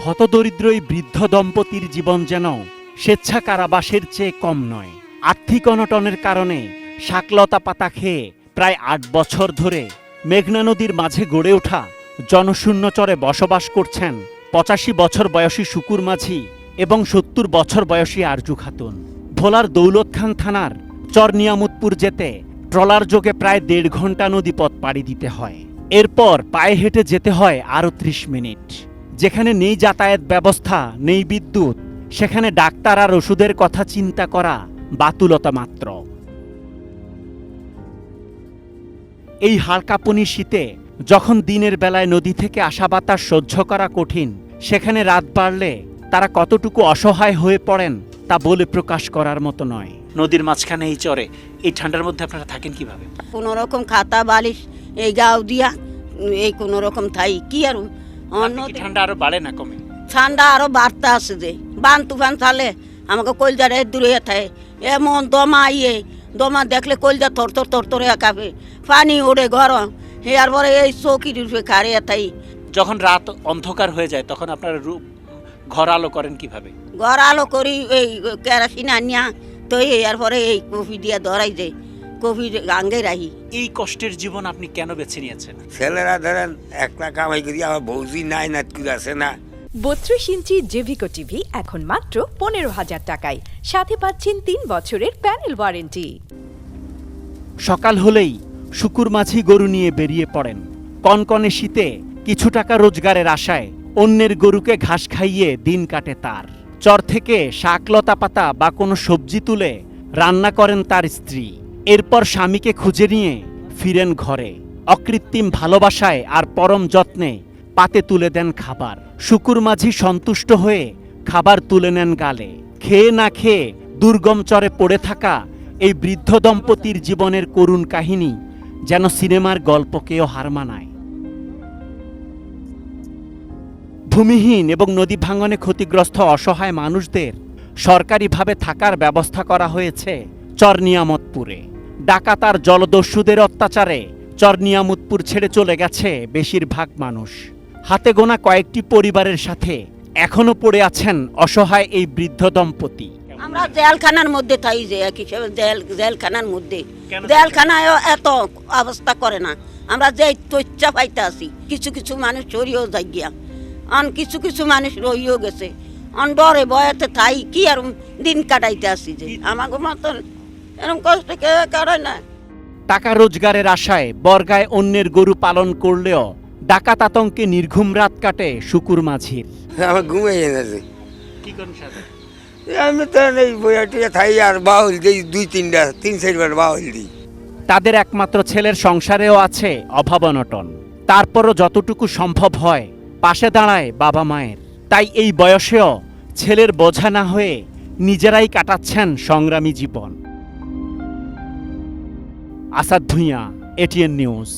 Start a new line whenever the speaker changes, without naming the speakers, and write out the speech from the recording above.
হতদরিদ্র এই বৃদ্ধ দম্পতির জীবন যেন স্বেচ্ছা কারাবাসের চেয়ে কম নয়। আর্থিক অনটনের কারণে শাকলতা পাতা খেয়ে প্রায় ৮ বছর ধরে মেঘনা নদীর মাঝে গড়ে ওঠা জনশূন্য চরে বসবাস করছেন ৮৫ বছর বয়সী শুকুর মাঝি এবং ৭০ বছর বয়সী আরজু খাতুন। ভোলার দৌলতখান থানার চর নিয়ামতপুর যেতে ট্রলার যোগে প্রায় ১.৫ ঘন্টা নদীপথ পাড়ি দিতে হয়। এরপর পায়ে হেঁটে যেতে হয় আরও ৩০ মিনিট। যেখানে নেই যাতায়াত ব্যবস্থা, নেই বিদ্যুৎ, সেখানে ডাক্তার আর ওষুধের কথা চিন্তা করা বাতুলতা মাত্র। এই হাড়কাঁপুনি শীতে যখন দিনের বেলায় নদী থেকে আসা বাতাস সহ্য করা কঠিন, সেখানে রাত বাড়লে তারা কতটুকু অসহায় হয়ে পড়েন তা বলে প্রকাশ করার মতো নয়। নদীর মাঝখানে এই চরে এই ঠান্ডার মধ্যে আপনারা থাকেন কিভাবে?
কোনো রকম খাতা বালিশ এই গাও দিয়া এই কোনো রকম থাই কি আর
ঠান্ডা আরো বাড়ে না কমে?
ঠান্ডা আরো বাড়তে আছে যে বান তুফান চালে আমাকে কলজারে দূরে থাকে এমন দমা ইয়ে দমা দেখলে কলজা থর কাঁপে, পানি ওড়ে গরম হেয়ার পরে এই চৌকির রূপে খারে থাই।
যখন রাত অন্ধকার হয়ে যায় তখন আপনারা ঘর আলো করেন কিভাবে?
ঘর আলো করি এই কেরাসিন আনিয়া তো এর পরে এই কফি দিয়া ধরাই যায়, কফি গাঙ্গে রাখি।
এই কষ্টের জীবন আপনি কেন বেছে নিয়েছেন?
ছেলেরা ধরেন একটা কামাই করি, আমার বৌজি নাই নাতকুর আছে না।
৩২ ইঞ্চি জেভিকো টিভি এখন মাত্র ১৫,০০০ টাকায়, সাথে পাচ্ছেন ৩ বছরের প্যানেল ওয়ারেন্টি।
সকাল হলেই শুকুর মাঝি গরু নিয়ে বেরিয়ে পড়েন। কনকনে শীতে কিছু টাকা রোজগারের আশায় অন্যের গরুকে ঘাস খাইয়ে দিন কাটে তার। চর থেকে শাকলতা পাতা বা কোনো সবজি তুলে রান্না করেন তার স্ত্রী। এরপর স্বামীকে খুঁজে নিয়ে ফিরেন ঘরে। অকৃত্রিম ভালোবাসায় আর পরম যত্নে পাতে তুলে দেন খাবার। শুকুর মাঝি সন্তুষ্ট হয়ে খাবার তুলে নেন গালে। খেয়ে না খেয়ে দুর্গম চরে পড়ে থাকা এই বৃদ্ধ দম্পতির জীবনের করুণ কাহিনী যেন সিনেমার গল্পকেও হার মানায়। ভূমিহীন এবং নদী ভাঙনে ক্ষতিগ্রস্ত অসহায় মানুষদের সরকারিভাবে থাকার ব্যবস্থা করা হয়েছে চর নিয়ামতপুরে। ডাকাত আর জলদস্যুদের অত্যাচারে চর নিয়ামতপুর ছেড়ে চলে গেছে বেশিরভাগ মানুষ। হাতে গোনা কয়েকটি পরিবারের সাথে এখনো পড়ে আছেন অসহায় এই বৃদ্ধ দম্পতি।
আমরা জেলখানার মধ্যে থাই যে এক হিসেবে জেলখানার মধ্যে জেলখানায় এত অবস্থা করে না। আমরা যে তৈচ্ছা পাইতে আছি, কিছু কিছু মানুষ চড়িয়েও যাই গিয়া, অন কিছু কিছু মানুষ রইও গেছে, অন ডরে বয়াতে থাই কি আর দিন কাটাইতে আসি যে আমাকে মতন এরকম কষ্ট কে করে না।
টাকা রোজগারের আশায় বর্গায় অন্যের গরু পালন করলেও ডাকাত আতঙ্কে নির্ঘুম রাত কাটে শুকুর মাঝির।
আমার ঘুমিয়ে গেছে,
কি করেন সাথে?
আমি তো এই বইয়াটিয়া থাই আর বাউল দিই, 2-3 বার বাউল দিই।
তাদের একমাত্র ছেলের সংসারেও আছে অভাব অনটন। তারপরও যতটুকু সম্ভব হয় পাশে দাঁড়ায় বাবা মায়ের। তাই এই বয়সেও ছেলের বোঝা না হয়ে নিজেরাই কাটাচ্ছেন সংগ্রামী জীবন। Asad Bhuiyan, ATN news.